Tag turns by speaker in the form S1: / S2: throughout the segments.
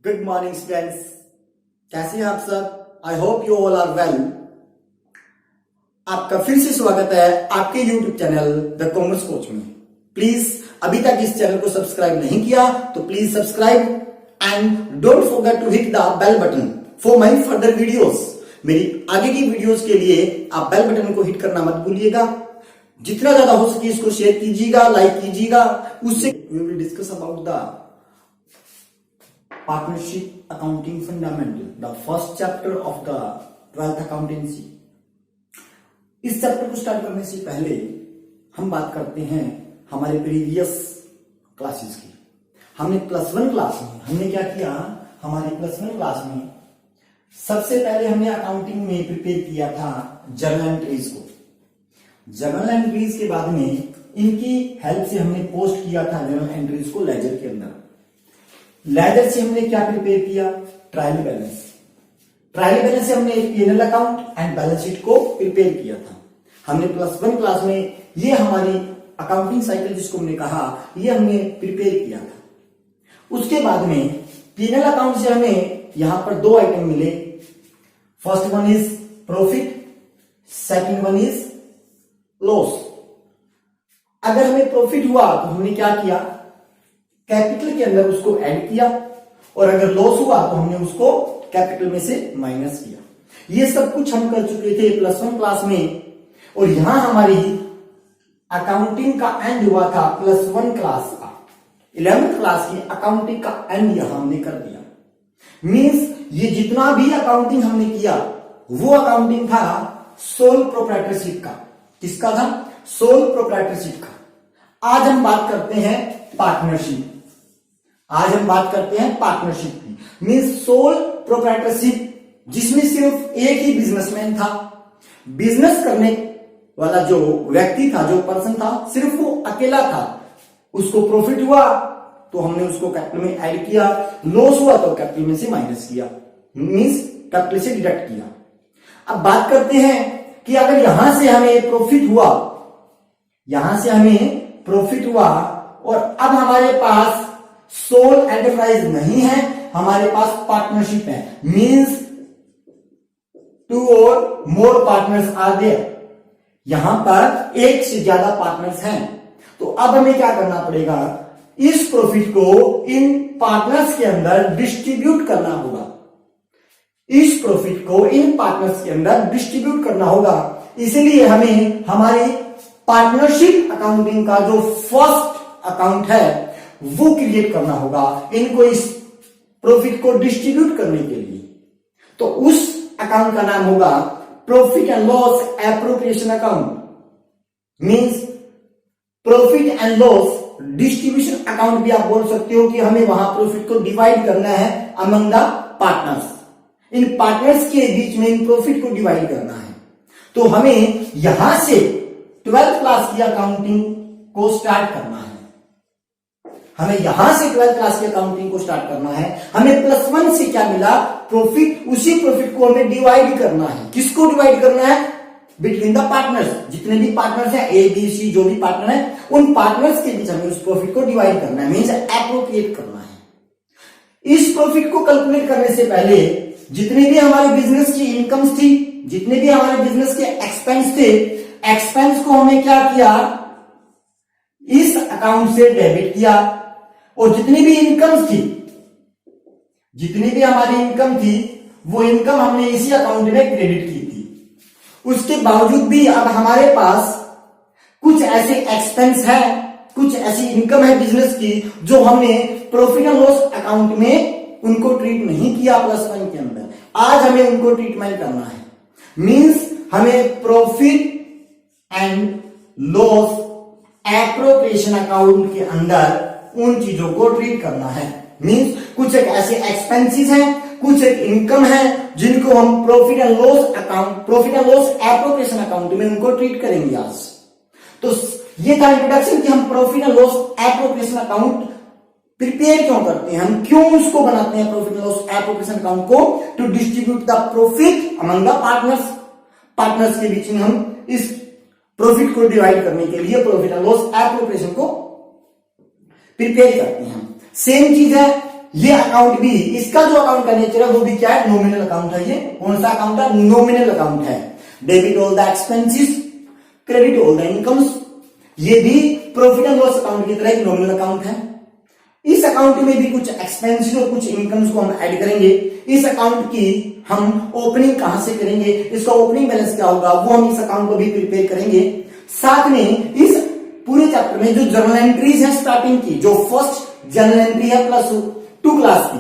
S1: Good morning students, कैसे हैं आप सब। I hope you all are well. आपका फिर से स्वागत है आपके YouTube channel the commerce coach में। प्लीज अभी तक इस चैनल को सब्सक्राइब नहीं किया तो please subscribe and don't forget to hit the bell button for my further videos. मेरी आगे की वीडियोस के लिए आप बेल बटन को हिट करना मत भूलिएगा। जितना ज्यादा हो सके इसको शेयर कीजिएगा, लाइक कीजिएगा। उससे we will discuss about the partnership accounting fundamental, the first chapter of the 12th accountancy. इस चैप्टर को स्टार्ट करने से पहले हम बात करते हैं हमारे प्रीवियस क्लासेस की। हमने +1 क्लास में हमने क्या किया, हमारे +1 क्लास में सबसे पहले हमने अकाउंटिंग में प्रिपेयर किया था जर्नल एंट्रीज को। जर्नल एंट्रीज के बाद में इनकी हेल्प से हमने पोस्ट किया था जर्नल एंट्रीज को लेजर के अंदर। लेजर से हमने क्या प्रिपेयर किया, ट्रायल बैलेंस। ट्रायल बैलेंस से हमने P&L account and balance sheet को प्रिपेयर किया था। हमने +1 क्लास में ये हमारी अकाउंटिंग साइकिल जिसको हमने कहा, ये हमने प्रिपेयर किया था। उसके बाद में P&L अकाउंट से हमें यहां पर 2 आइटम मिले। First one is profit, second one is loss. अगर हमें प्रॉफिट हुआ तो हमने क्या किया, कैपिटल के अंदर उसको ऐड किया, और अगर लॉस हुआ तो हमने उसको कैपिटल में से माइनस किया। ये सब कुछ हम कर चुके थे +1 क्लास में। और यहां हमारी अकाउंटिंग का एंड हुआ था +1 क्लास का। 11th क्लास की अकाउंटिंग का एंड यहां हमने कर दिया। मींस ये जितना भी अकाउंटिंग हमने किया वो अकाउंटिंग था सोल प्रोप्राइटरशिप का। किसका था, सोल प्रोप्राइटरशिप का। आज हम बात करते हैं पार्टनरशिप। आज हम बात करते हैं पार्टनरशिप की। मींस सोल प्रोप्राइटरशिप जिसमें सिर्फ एक ही बिजनेसमैन था। बिजनेस करने वाला जो व्यक्ति था, जो पर्सन था, सिर्फ वो अकेला था। उसको प्रॉफिट हुआ तो हमने उसको कैपिटल में ऐड किया, लॉस हुआ तो कैपिटल में से माइनस किया, मींस कैपिटल से डिडक्ट किया। अब बात करते हैं कि अगर यहां से हमें प्रॉफिट हुआ, यहां से हमें प्रॉफिट हुआ और अब हमारे पास सोल एंटरप्राइज नहीं है, हमारे पास पार्टनरशिप है। मींस 2 और मोर पार्टनर्स आर देयर। यहां पर एक से ज्यादा पार्टनर्स हैं। तो अब हमें क्या करना पड़ेगा, इस प्रॉफिट को इन पार्टनर्स के अंदर डिस्ट्रीब्यूट करना होगा। इस प्रॉफिट को इन पार्टनर्स के अंदर डिस्ट्रीब्यूट करना होगा। इसलिए हमें हमारे पार्टनरशिप अकाउंटिंग का जो फर्स्ट अकाउंट है वो क्रिएट करना होगा इनको इस प्रॉफिट को डिस्ट्रीब्यूट करने के लिए। तो उस अकाउंट का नाम होगा profit and loss appropriation account. Means profit and loss distribution account भी आप बोल सकते हो कि हमें वहां प्रॉफिट को डिवाइड करना है among the partners. In partners के बीच में इन प्रॉफिट को डिवाइड करना है। तो हमें यहां से 12th क्लास की अकाउंटिंग को स्टार्ट करना है। हमें यहां से 12th क्लास की अकाउंटिंग को स्टार्ट करना है। हमें +1 से क्या मिला, प्रॉफिट। उसी प्रॉफिट को हमें डिवाइड करना है। किसको डिवाइड करना है, बिटवीन द पार्टनर्स। जितने भी पार्टनर्स हैं, A, B, C, जो भी पार्टनर है, उन पार्टनर्स के बीच हमें उस प्रॉफिट को डिवाइड करना है, मींस एप्रोप्रिएट करना है। इस प्रॉफिट को कैलकुलेट करने से पहले जितने भी हमारे बिजनेस की इनकम्स थी, जितने भी हमारे बिजनेस के एक्सपेंस थे, एक्सपेंस को हमने क्या किया, इस अकाउंट से डेबिट किया। और जितनी भी इनकम्स थी, जितनी भी हमारी इनकम थी, वो इनकम हमने इसी अकाउंट में क्रेडिट की थी। उसके बावजूद भी अब हमारे पास कुछ ऐसे एक्सपेंस है, कुछ ऐसी इनकम है बिजनेस की जो हमने प्रॉफिट एंड लॉस अकाउंट में उनको ट्रीट नहीं किया +1 के अंदर। आज हमें उनको ट्रीटमेंट करना है। मींस हमें profit and loss appropriation account के अंदर उन चीजों को ट्रीट करना है। मींस कुछ एक ऐसे एक्सपेंसेस हैं, कुछ एक इनकम है जिनको हम profit and loss account, profit and loss appropriation account में उनको ट्रीट करेंगे आज। तो ये था इंट्रोडक्शन कि हम profit and loss appropriation account prepare क्यों करते हैं, हम क्यों उसको बनाते हैं profit and loss appropriation account को, to distribute the profit among the partners. Partners के बीच में हम इस प्रॉफिट को डिवाइड करने के लिए प्रॉफिट एंड लॉस एप्रोप्रिएशन को प्रिपेयर करते हैं। सेम चीज है ये अकाउंट भी, इसका जो अकाउंट का नेचर है वो भी क्या है, नॉमिनल अकाउंट है। ये कौन सा अकाउंट है, नॉमिनल अकाउंट है। Debit all the expenses, credit all the incomes, ये भी प्रॉफिट एंड लॉस अकाउंट की तरह एक नॉमिनल अकाउंट है। इस अकाउंट में भी कुछ एक्सपेंसेस और कुछ इनकम्स को हम ऐड करेंगे। इस अकाउंट की हम ओपनिंग कहां से करेंगे, इसका ओपनिंग बैलेंस क्या होगा, वो हम इस अकाउंट को भी प्रिपेयर करेंगे। साथ में इस पूरे चैप्टर में जो जर्नल एंट्रीज है स्टार्टिंग की, जो फर्स्ट जर्नल एंट्री है +2 क्लास की,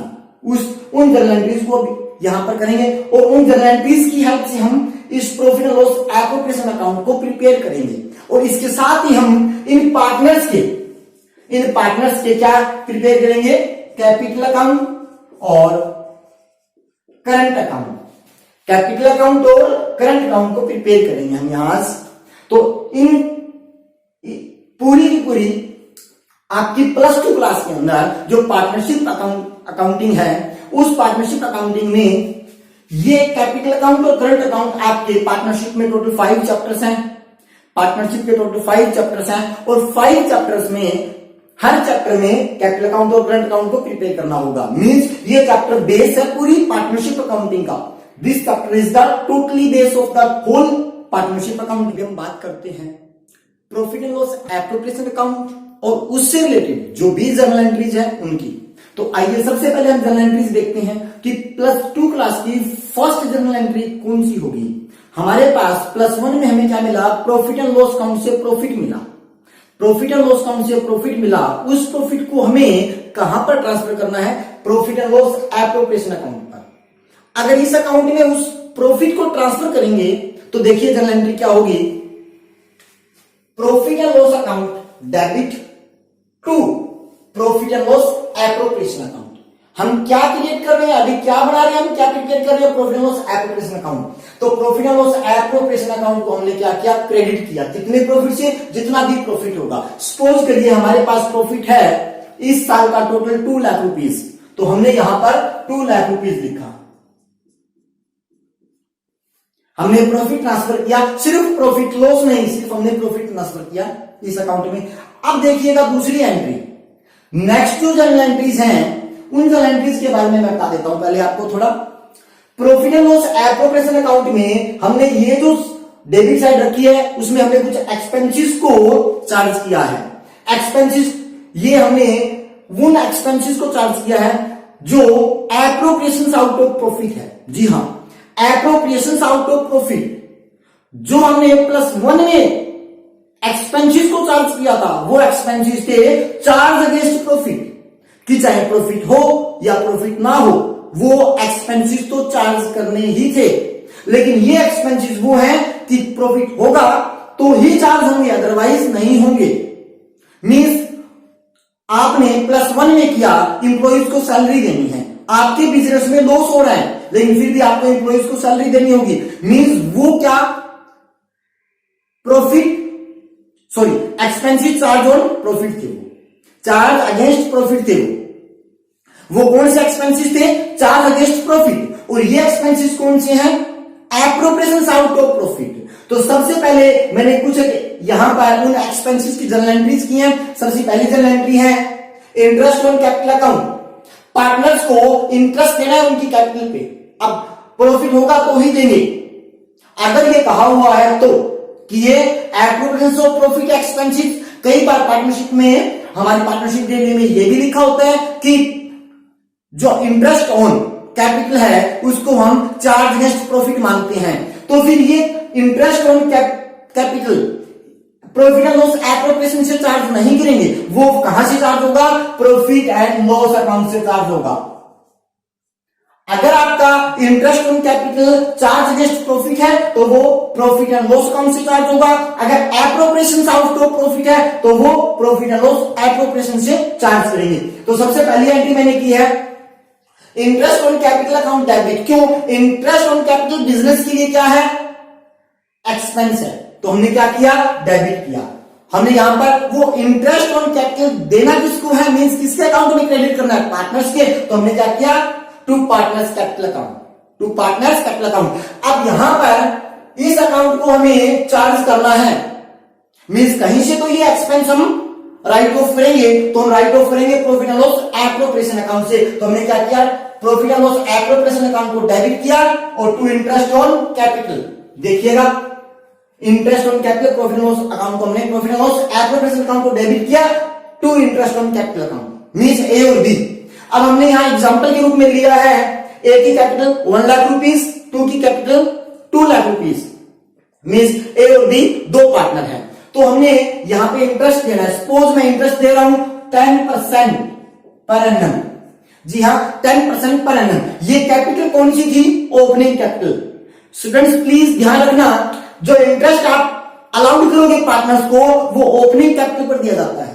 S1: उन जर्नल एंट्रीज को भी यहां पर करेंगे और उन जर्नल एंट्रीज की हेल्प से हम इस profit and loss appropriation account को प्रिपेयर करेंगे। और इसके साथ ही हम इन पार्टनर्स के क्या प्रिपेयर करेंगे, कैपिटल अकाउंट और करंट अकाउंट। कैपिटल अकाउंट और करंट अकाउंट को प्रिपेयर करेंगे हम यहां से। तो इन पूरी की पूरी आपकी +2 क्लास के अंदर जो पार्टनरशिप अकाउंटिंग है, उस पार्टनरशिप अकाउंटिंग में ये कैपिटल अकाउंट और करंट अकाउंट आपके पार्टनरशिप में टोटल 5 चैप्टर्स हैं। पार्टनरशिप के टोटल 5 चैप्टर्स हैं और 5 चैप्टर्स में हर चैप्टर में कैपिटल अकाउंट और करंट अकाउंट को प्रिपेयर करना होगा। मींस ये चैप्टर बेस है पूरी पार्टनरशिप अकाउंटिंग का। This chapter is the totally base of the whole partnership accounting. हम बात करते हैं profit and loss appropriation account और उससे रिलेटेड जो भी जर्नल एंट्रीज है उनकी। तो आइए सबसे पहले हम जर्नल एंट्रीज देखते हैं कि +2 क्लास की फर्स्ट जर्नल एंट्री कौन सी होगी। हमारे पास +1 में हमें क्या मिला, प्रॉफिट एंड लॉस अकाउंट से प्रॉफिट मिला। प्रॉफिट एंड लॉस अकाउंट से प्रॉफिट मिला, उस प्रॉफिट को हमें कहां पर ट्रांसफर करना है, profit and loss appropriation account पर। अगर इस अकाउंट में उस प्रॉफिट को ट्रांसफर करेंगे तो देखिए जर्नल एंट्री क्या होगी, profit and loss account debit to profit and loss appropriation account. हम क्या क्रिएट कर रहे हैं, अभी क्या बना रहे हैं, हम क्या प्रिपेयर कर रहे हैं, profit and loss appropriation account. तो profit and loss appropriation account को हमने क्या किया, क्रेडिट किया। कितने प्रॉफिट से, जितना भी प्रॉफिट होगा। सपोज करिए हमारे पास प्रॉफिट है इस साल का टोटल 2 लाख रुपीस, तो हमने यहां पर 2 लाख रुपीस लिखा। हमने प्रॉफिट ट्रांसफर किया, सिर्फ प्रॉफिट लॉस नहीं, सिर्फ हमने प्रॉफिट ट्रांसफर किया इस अकाउंट में। अब देखिएगा दूसरी एंट्री, नेक्स्ट जो जनरल एंट्रीज हैं उन जनरल एंट्रीज के बारे में मैं बता देता हूं पहले आपको थोड़ा। Profit and loss appropriation account में हमने ये जो डेबिट साइड रखी है उसमें हमने कुछ एक्सपेंसेस को चार्ज किया है। एक्सपेंसेस, ये हमने उन एक्सपेंसेस को चार्ज किया है जो एप्रोप्रिएशन आउट ऑफ प्रॉफिट है। जी हां, एप्रोप्रिएशन आउट ऑफ प्रॉफिट जो हमने +1 में एक्सपेंसेस को चार्ज किया था, वो expenses the charge against profit, कि चाहे प्रॉफिट हो या प्रॉफिट ना हो, वो एक्सपेंसेस तो चार्ज करने ही थे। लेकिन ये एक्सपेंसेस वो हैं कि प्रॉफिट होगा तो ही चार्ज होंगे, अदरवाइज नहीं होंगे। मींस आपने +1 में किया, इंप्लॉइज को सैलरी देनी है, आपके बिजनेस में लॉस हो रहा है लेकिन फिर भी आपको इंप्लॉइज को सैलरी देनी होगी। मींस वो क्या, एक्सपेंसिव चार्ज ऑन प्रॉफिट थे, वो चार्ज अगेंस्ट प्रॉफिट थे। वो कौन से एक्सपेंसिव थे, चार्ज अगेंस्ट प्रॉफिट। और ये एक्सपेंसिव कौन से हैं, एप्रोप्रिएशन आउट ऑफ प्रॉफिट। तो सबसे पहले मैंने कुछ यहां पर उन एक्सपेंसिव की जर्नल एंट्रीज की हैं। सबसे पहली जर्नल एंट्री है interest on capital account. Partners को इंटरेस्ट देना है उनकी कैपिटल पे, अब प्रॉफिट होगा तो ही देंगे। अगर ये कहा हुआ है तो कि ये एप्रोप्रिएशन ऑफ प्रॉफिट एक्सपेंसिव, कई बार पार्टनरशिप में, हमारी पार्टनरशिप डेली में ये भी लिखा होता है कि जो इंटरेस्ट ऑन कैपिटल है उसको हम चार्ज अगेंस्ट प्रॉफिट मानते हैं। तो फिर ये interest on capital profit and loss appropriation से चार्ज नहीं करेंगे, वो कहां से चार्ज होगा, प्रॉफिट एंड लॉस अकाउंट से चार्ज होगा। अगर आपका interest on capital charge against profit है तो वो प्रॉफिट एंड लॉस अकाउंट से चार्ज होगा। अगर एप्रोप्रिएशन आउट ऑफ प्रॉफिट है तो वो प्रॉफिट एंड लॉस एप्रोप्रिएशन से चार्ज करेंगे। तो सबसे पहली एंट्री मैंने की है interest on capital account debit. क्यों, इंटरेस्ट ऑन कैपिटल बिजनेस के लिए क्या है, एक्सपेंस है, तो हमने क्या किया, डेबिट किया। हमने यहां पर वो इंटरेस्ट ऑन कैपिटल देना किसको है, मींस किसके अकाउंट में क्रेडिट करना है, पार्टनर्स के, तो हमने क्या किया, to partners capital account, to partners capital account. अब यहां पर इस अकाउंट को हमें चार्ज करना है, मींस कहीं से तो ये एक्सपेंस हम राइट ऑफ करेंगे तो हम राइट ऑफ करेंगे profit and loss appropriation account से। तो हमने क्या किया, profit and loss appropriation account को डेबिट किया और टू इंटरेस्ट ऑन कैपिटल, देखिएगा interest on capital profit and loss account को हमने profit and loss appropriation account को डेबिट किया to interest on capital account means A और बी। अब हमने यहां एग्जांपल के रूप में लिया है ए की कैपिटल 1 लाख रुपीस, 2 की capital 2 lakh rupees means A और बी दो पार्टनर हैं। तो हमने यहां पे इंटरेस्ट देना है। सपोज मैं इंटरेस्ट दे रहा हूं 10% पर एनम, जी हां 10% पर एनम। ये कैपिटल कौन सी थी, ओपनिंग कैपिटल। स्टूडेंट्स प्लीज ध्यान रखना, जो इंटरेस्ट आप अलाउड करोगे पार्टनर्स को वो ओपनिंग कैपिटल पर दिया जाता है।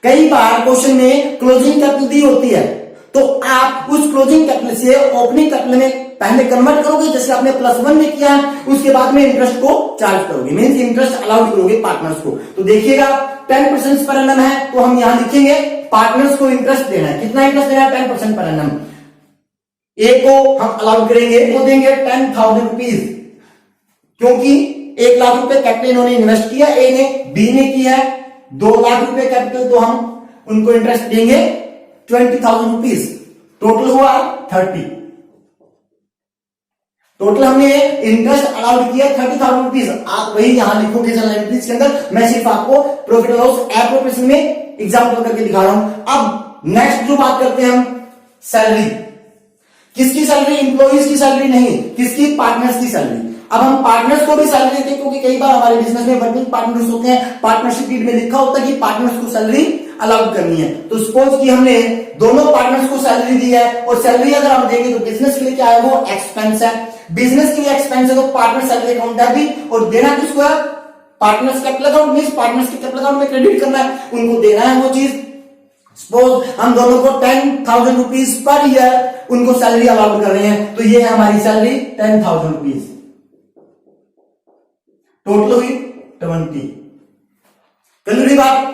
S1: कई बार क्वेश्चन में क्लोजिंग कैपिटल दी होती है तो आप उस क्लोजिंग कैपिटल से ओपनिंग कैपिटल में पहले कन्वर्ट करोगे, जैसे आपने +1 में किया, उसके बाद में इंटरेस्ट को चार्ज करोगे, मींस इंटरेस्ट अलाउड करोगे पार्टनर्स को। तो देखिएगा 10% पर एनम है तो हम यहां लिखेंगे पार्टनर्स को इंटरेस्ट देना है। कितना इंटरेस्ट देना है, 10% पर एनम। ए को हम अलाउड करेंगे, वो देंगे 10,000 रुपीज, क्योंकि 1 लाख रुपए कैपिटल इन्होंने इन्वेस्ट किया, ए ने, बी ने किया है 2 लाख रुपए कैपिटल, तो हम उनको इंटरेस्ट देंगे 20,000 रुपीज। टोटल हुआ 30। टोटल हमने इंटरेस्ट अलाउड किया 30,000 रुपीज। आप वही यहां लिखोगे जनरल एंट्रीज के अंदर, मैं सिर्फ आपको प्रॉफिट एंड लॉस एप्रोप्रिएशन में एग्जांपल करके दिखा रहा हूं। अब नेक्स्ट जो बात करते हैं हम, सैलरी। किसकी सैलरी, इंप्लॉइज की सैलरी नहीं, किसकी, पार्टनर्स की सैलरी। अब हम पार्टनर्स को भी सैलरी देते हैं, क्योंकि कई बार हमारे बिजनेस में वर्किंग पार्टनर्स होते हैं, पार्टनरशिप डीड में लिखा होता है कि पार्टनर्स को सैलरी अलाउड करनी है। तो सपोज कि हमने दोनों पार्टनर्स को सैलरी दी है, और सैलरी अगर हम देंगे तो बिजनेस के लिए क्या है, वो एक्सपेंस है। बिजनेस के लिए एक्सपेंस है तो पार्टनर सैलरी अकाउंट है भी, और देना किसको है, partners capital account, means partners के कैपिटल अकाउंट में क्रेडिट करना है, उनको देना है वो चीज। सपोज हम दोनों को 10,000 रुपीज पर ईयर उनको सैलरी अलाउड कर रहे हैं, तो ये है हमारी सैलरी 10,000 रुपीज। टोटल हुई 20। क्लियर बात।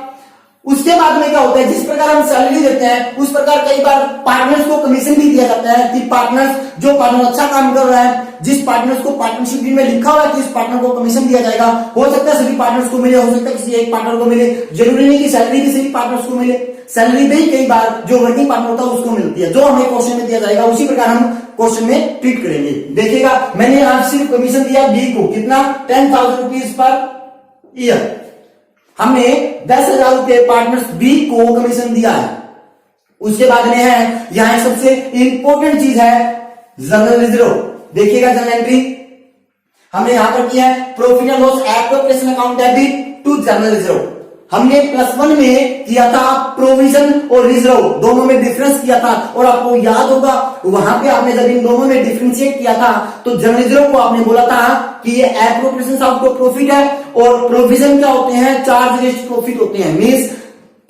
S1: उसके बाद में क्या होता है, जिस प्रकार हम सैलरी देते हैं उस प्रकार कई बार पार्टनर्स को कमीशन भी दिया जाता है, कि पार्टनर्स, जो पार्टनर अच्छा काम कर रहा है, जिस पार्टनर्स को पार्टनरशिप डीड में लिखा हुआ है कि इस पार्टनर को कमीशन दिया जाएगा, हो सकता है सभी पार्टनर्स को मिले, हो सकता है किसी एक पार्टनर को मिले, जरूरी नहीं कि सैलरी भी सभी पार्टनर्स को मिले। सैलरी भी कई बार जो वर्किंग पार्टनर होता है उसको मिलती है, जो हमें क्वेश्चन में दिया जाएगा उसी प्रकार हम क्वेश्चन में ट्रीट करेंगे। देखिएगा मैंने यहां सिर्फ कमीशन दिया बी को, कितना, 10,000 रुपीज पर ईयर। हमने 10,000 रुपए पार्टनर्स बी को कमीशन दिया है। उसके बाद में है यहां सबसे इंपॉर्टेंट चीज है जनरल रिजर्व। देखिएगा जनरल एंट्री हमने यहां पर किया है, profit and loss appropriation account debit to general reserve. हमने +1 में किया था प्रोविजन और रिजर्व, दोनों में डिफरेंस किया था, और आपको याद होगा वहां पे आपने जब इन दोनों में डिफरेंशिएट किया था तो जनरल रिजर्व को आपने बोला था कि ये एप्रोप्रिएशन ऑफ प्रॉफिट है, और प्रोविजन क्या होते हैं, चार्ज अगेंस्ट प्रॉफिट होते हैं। मींस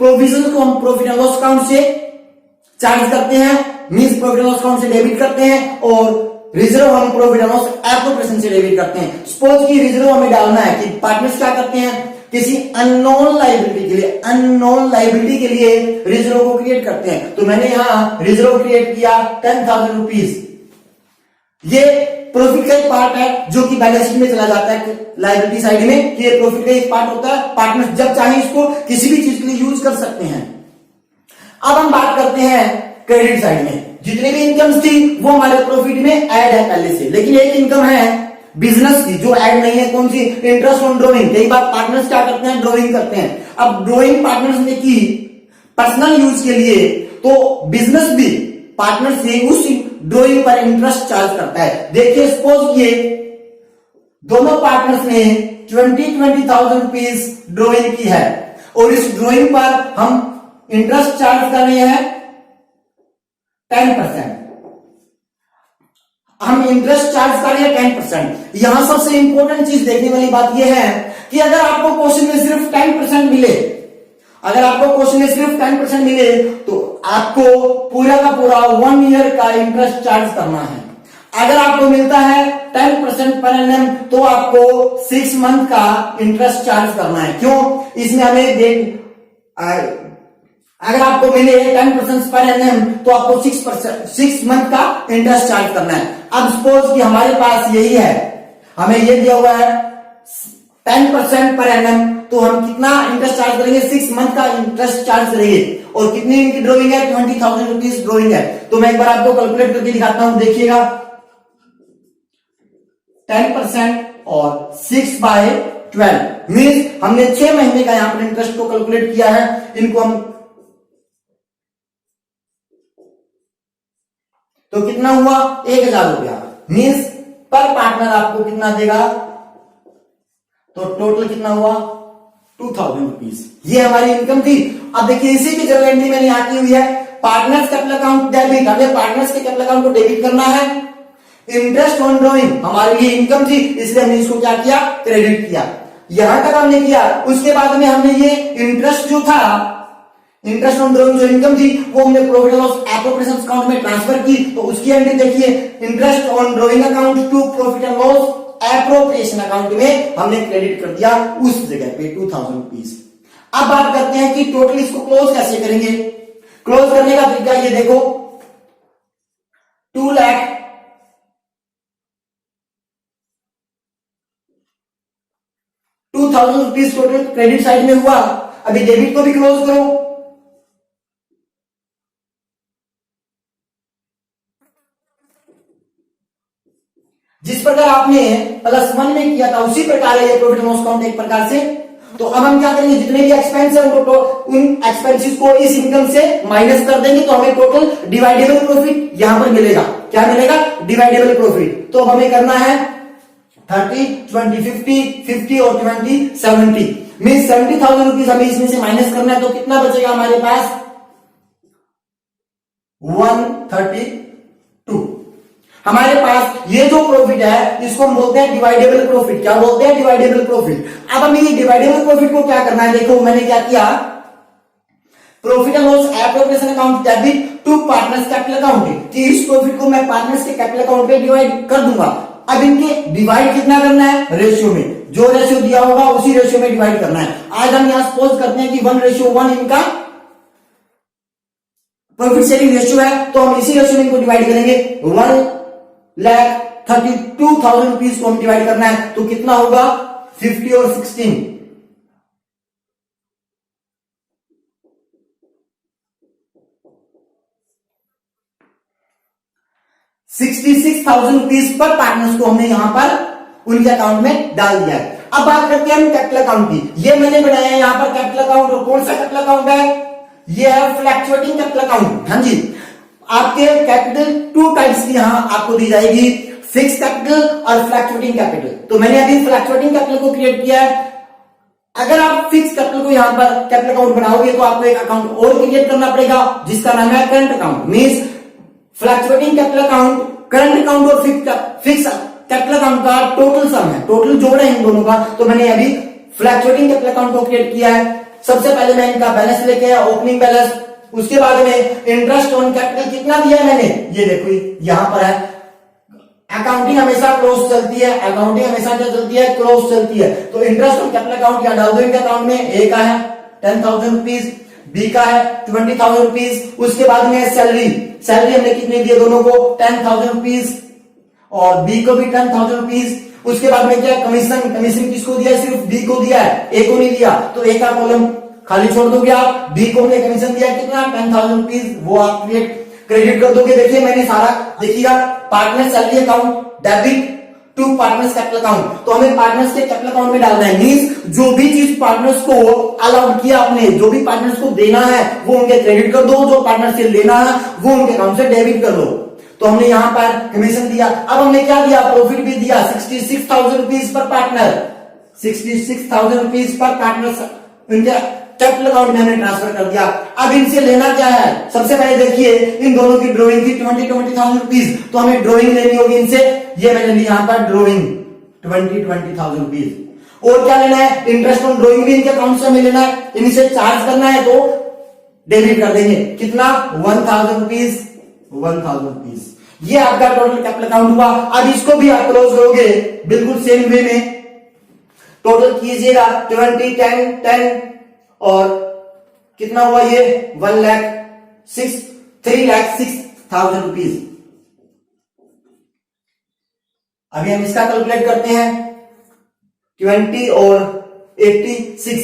S1: प्रोविजन को हम प्रॉफिट एंड लॉस अकाउंट से चार्ज करते हैं, means profit and loss account से डेबिट करते हैं, और रिजर्व हम प्रॉफिट एंड लॉस एप्रोप्रिएशन से डेबिट करते हैं। सपोज की रिजर्व हमें डालना है कि पार्टनर्स क्या करते हैं, किसी अननोन लायबिलिटी के लिए, अननोन लायबिलिटी के लिए रिजर्व को क्रिएट करते हैं। तो मैंने यहां रिजर्व क्रिएट किया 10,000 रुपीज। ये प्रॉफिट का एक पार्ट है जो कि बैलेंस शीट में चला जाता है लायबिलिटी साइड में, कि ये प्रॉफिट का एक पार्ट होता है, पार्टनर्स जब चाहे इसको किसी भी चीज के लिए यूज कर सकते हैं। अब हम बात करते हैं क्रेडिट साइड में। जितनी भी इनकम्स थी वो हमारे प्रॉफिट में ऐड है पहले से, लेकिन एक इनकम है बिजनेस की जो ऐड नहीं है, कौन सी, इंटरेस्ट ऑन ड्रॉइंग। कई बार पार्टनर्स क्या करते हैं, ड्रॉइंग करते हैं। अब ड्रॉइंग पार्टनर्स ने की पर्सनल यूज के लिए, तो बिजनेस भी पार्टनर से उस ड्रॉइंग पर इंटरेस्ट चार्ज करता है। देखिए सपोज ये दोनों पार्टनर्स ने 20,000 रुपीज ड्रॉइंग की है, और इस ड्रॉइंग पर हम इंटरेस्ट चार्ज कर रहे हैं 10%। हम इंटरेस्ट चार्ज कर रहे हैं 10%। यहां सबसे इंपॉर्टेंट चीज देखने वाली बात यह है कि अगर आपको क्वेश्चन में सिर्फ 10% मिले, अगर आपको क्वेश्चन में सिर्फ 10% मिले तो आपको पूरा का पूरा 1 ईयर का इंटरेस्ट चार्ज करना है। अगर आपको मिलता है 10% पर एनम तो आपको 6 मंथ का इंटरेस्ट चार्ज करना है। क्यों, इसमें हमें अगर आपको मिले 10% पर एनम तो आपको 6 मंथ का इंटरेस्ट चार्ज करना है। अब सपोज कि हमारे पास यही है, हमें ये दिया हुआ है 10% पर एनम, तो हम कितना इंटरेस्ट चार्ज करेंगे? 6 मंथ का इंटरेस्ट चार्ज करेंगे। और कितनी इनकी ड्रॉइंग है? 20,000 रुपीज ड्रॉइंग है। तो मैं एक बार आपको कैलकुलेट करके दिखाता हूं, देखिएगा। 10% और 6/12 मीन्स हमने 6 महीने का यहां पर इंटरेस्ट को कैलकुलेट किया है। इनको हम तो कितना हुआ? 1,000 रुपया मीन्स पर पार्टनर आपको कितना देगा? तो टोटल कितना हुआ? 2,000 रुपीज। ये हमारी इनकम थी। अब देखिए इसी की जर्नल एंट्री मैंने यहां की हुई है, पार्टनर्स कैपिटल अकाउंट डेबिट। हमें पार्टनर्स के कैपिटल अकाउंट को डेबिट करना है। इंटरेस्ट ऑन ड्रॉइंग हमारे लिए इनकम थी, इसलिए हमने इसको क्या किया? क्रेडिट किया। यहां तक हमने किया। उसके बाद में हमने ये इंटरेस्ट जो था, इंटरेस्ट ऑन ड्रॉइंग जो इनकम थी, वो हमने profit and loss appropriation account में ट्रांसफर की। तो उसकी एंट्री देखिए, interest on drawing account to profit and loss appropriation account में हमने क्रेडिट कर दिया उस जगह पे 2,000 रुपीज। अब बात करते हैं कि टोटल इसको क्लोज कैसे करेंगे। क्लोज करने का तरीका ये देखो, 2 lakh 2,000 rupees total credit side में हुआ। अभी डेबिट को भी क्लोज करो। जिस प्रकार आपने +1 में किया था उसी प्रकार है ये प्रॉफिट एंड लॉस अकाउंट एक प्रकार से। तो अब हम क्या करेंगे? जितने भी एक्सपेंस है उनको, उन एक्सपेंसेस को इस इनकम से माइनस कर देंगे, तो हमें टोटल डिवाइडेबल प्रॉफिट यहां पर मिलेगा। क्या मिलेगा? Dividable profit. तो अब हमें करना है 30, 20, 50 और 20, 70 मीन 70,000 रुपीज हमें इसमें से माइनस करना है। तो कितना बचेगा हमारे पास? 132। हमारे पास ये जो प्रॉफिट है इसको हम बोलते हैं डिवाइडेबल प्रॉफिट। क्या बोलते हैं? Dividable profit. अब हमें ये डिवाइडेबल प्रॉफिट को क्या करना है? देखो मैंने क्या किया, profit and loss appropriation account debit to partners capital account, कि इस प्रॉफिट को मैं पार्टनर्स के कैपिटल अकाउंट पे डिवाइड कर दूंगा। अब इनके डिवाइड कितना करना है? रेशियो में। जो रेशियो दिया होगा उसी रेशियो में डिवाइड करना है। आज हम यहां सपोज करते हैं कि 1:1 इनका प्रॉफिट शेयरिंग रेशियो है, तो हम इसी रेशियो में इनको डिवाइड करेंगे। 1,32,000 रुपीज को हम डिवाइड करना है, तो कितना होगा? 50 और 16, 66,000 रुपीज पर पार्टनर्स को हमने यहां पर उनके अकाउंट में डाल दिया है। अब बात करते हैं हम कैपिटल अकाउंट की। ये मैंने बनाया है यहां पर कैपिटल अकाउंट। और कौन सा कैपिटल अकाउंट है? ये है फ्लक्चुएटिंग कैपिटल अकाउंट। हाँ जी, आपके कैपिटल 2 टाइप्स की यहां आपको दी जाएगी, फिक्स कैपिटल और फ्लक्चुएटिंग कैपिटल। तो मैंने अभी फ्लक्चुएटिंग कैपिटल को क्रिएट किया है। अगर आप फिक्स कैपिटल को यहां पर कैपिटल अकाउंट बनाओगे तो आपको एक अकाउंट और क्रिएट करना पड़ेगा जिसका नाम है current account. Means fluctuating capital account, current account और फिक्स कैपिटल अकाउंट का टोटल सम है, टोटल जोड़ है इन दोनों का। तो मैंने अभी फ्लक्चुएटिंग कैपिटल अकाउंट को क्रिएट किया है। सबसे पहले मैं इनका बैलेंस लेके आया, ओपनिंग बैलेंस। उसके बाद में इंटरेस्ट ऑन कैपिटल कितना दिया है मैंने, ये देखो यहां पर है। अकाउंटिंग हमेशा क्लोज चलती है, अकाउंटिंग हमेशा क्या चलती है? क्लोज चलती है। तो इंटरेस्ट ऑन कैपिटल अकाउंट यहां डाल दो इनके अकाउंट में। ए का है 10,000 रुपीज, बी का है 20,000 रुपीज। उसके बाद में सैलरी, सैलरी हमने कितने दिए दोनों को? 10,000 रुपीज, और बी को भी 10,000 रुपीज। उसके बाद में क्या? कमीशन, कमीशन किसको दिया है? सिर्फ बी को दिया है, ए को नहीं दिया। तो ए का कॉलम खाली छोड़ दोगे आप। बी को हमने कमीशन दिया कितना? 10,000 रुपीज, वो आप क्रेडिट कर दोगे। देखिए मैंने सारा देखिएगा, partner salary account debit to partners capital account. तो हमें पार्टनर्स के कैपिटल अकाउंट में डालना है। मींस जो भी चीज पार्टनर्स को अलाउड किया आपने, जो भी पार्टनर्स को देना है वो उनके क्रेडिट कर दो, जो पार्टनर से लेना है वो उनके अकाउंट से डेबिट कर दो। तो हमने यहां पर कमीशन दिया। अब हमने क्या दिया? प्रॉफिट भी दिया 66,000 rupees per partner, 66,000 rupees per partner उनके कैपिटल अकाउंट में हमने ट्रांसफर कर दिया। अब इनसे लेना क्या है? सबसे पहले देखिए इन दोनों की ड्रॉइंग थी 20,000 रुपीज, तो हमें ड्रॉइंग लेनी होगी इनसे। ये मैंने ली यहां पर ड्रॉइंग 20,000 रुपीज। और क्या लेना है? इंटरेस्ट ऑन ड्रॉइंग भी इनके अकाउंट से हमें लेना है। इनसे चार्ज करना है तो डेबिट कर देंगे। कितना? 1,000 रुपीज, 1,000 रुपीज। ये आपका टोटल कैपिटल अकाउंट हुआ। अब इसको भी आप क्लोज करोगे बिल्कुल सेम वे में। टोटल कीजिएगा 20, 10, 10 और कितना हुआ ये? 3,06,000 रुपीज। अभी हम इसका कैलकुलेट करते हैं 20 और 86,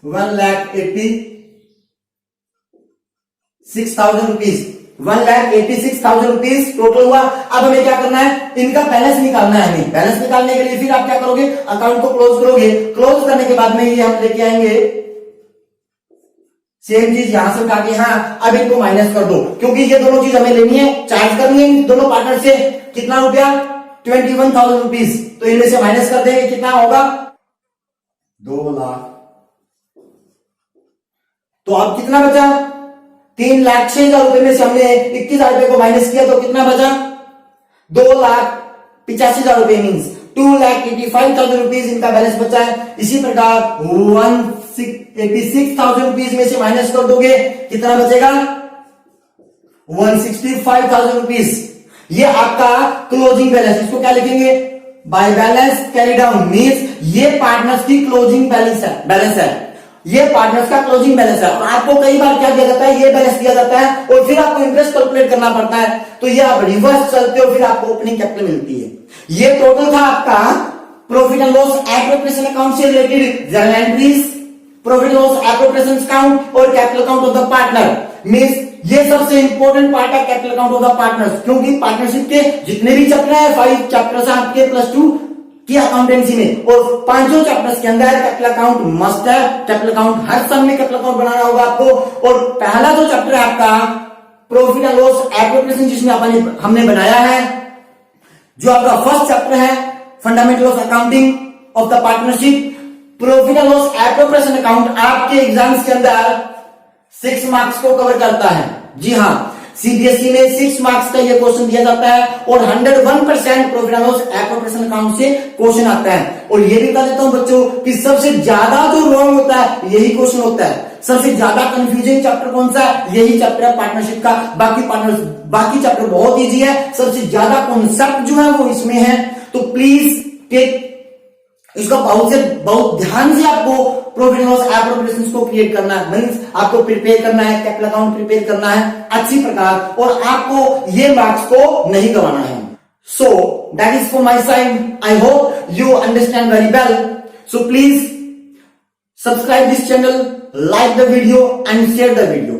S1: 1,86,000 रुपीज, 1,86,000 रुपीज टोटल हुआ। अब हमें क्या करना है, इनका बैलेंस निकालना है। हमें बैलेंस निकालने के लिए फिर आप क्या करोगे, अकाउंट को क्लोज करोगे। क्लोज करने के बाद में ये हम लेके आएंगे सेम चीज यहां से उठा के, हाँ अब इनको माइनस कर दो, क्योंकि ये दोनों चीज हमें लेनी है, चार्ज करनी है इन दोनों पार्टनर से। कितना रुपया, 21,000 रुपीज। तो इनमें से माइनस कर देंगे, कितना होगा, 2 लाख। तो अब कितना बचा, 3,06,000 रुपए में से हमने 21,000 रुपए को माइनस किया तो कितना बचा, 2,85,000 रुपए, मीन्स 2,85,000 रुपीज इनका बैलेंस बचा है। इसी प्रकार 1,86,000 रुपीज में से माइनस कर दोगे, कितना बचेगा, 165,000 रुपीज। ये आपका क्लोजिंग बैलेंस, इसको क्या लिखेंगे, by balance carry down, means ये पार्टनर्स की क्लोजिंग बैलेंस है, ये पार्टनर्स का क्लोजिंग बैलेंस है। और आपको कई बार क्या दिया जाता है, ये बैलेंस दिया जाता है और फिर आपको इंटरेस्ट कैलकुलेट करना पड़ता है, तो ये आप रिवर्स चलते हो, फिर आपको ओपनिंग कैपिटल मिलती है। ये टोटल था आपका profit and loss appropriation account से related journal entries, profit loss appropriation account और capital account of the partner. Means ये सबसे इंपॉर्टेंट पार्ट है capital account of the partners, क्योंकि पार्टनरशिप के जितने भी चैप्टर है, 5 चैप्टर्स हैं आपके +2 की अकाउंटेंसी में, और 5 चैप्टर्स के अंदर कैपिटल अकाउंट मस्ट है। कैपिटल अकाउंट हर सम में कैपिटल अकाउंट बनाना होगा आपको। और पहला जो चैप्टर है आपका प्रॉफिट एंड लॉस एप्रोप्रिएशन, जिसमें हमने बनाया है, जो आपका फर्स्ट चैप्टर है fundamental of accounting of the partnership. Profit and loss appropriation account आपके एग्जाम्स के अंदर 6 मार्क्स को कवर करता है। जी हाँ, सीबीएसई में 6 मार्क्स का ये क्वेश्चन दिया जाता है और 101% profit and loss appropriation account से क्वेश्चन आता है। और ये भी बता देता हूं बच्चों कि सबसे ज्यादा जो रॉन्ग होता है यही क्वेश्चन होता है। सबसे ज्यादा कंफ्यूजिंग चैप्टर कौन सा है, यही चैप्टर है पार्टनरशिप का। बाकी चैप्टर बहुत इजी है, सबसे ज्यादा कॉन्सेप्ट जो है वो इसमें है। तो प्लीज टेक इसका बहुत ध्यान से आपको प्रॉफिट एंड लॉस एप्रोप्रिएशन को क्रिएट करना है, मींस आपको प्रिपेयर करना है, कैपिटल अकाउंट प्रिपेयर करना है अच्छी प्रकार, और आपको ये मार्क्स को नहीं गंवाना है। So that is for my side, I hope you understand very well. So please subscribe this channel, like the video and share the video.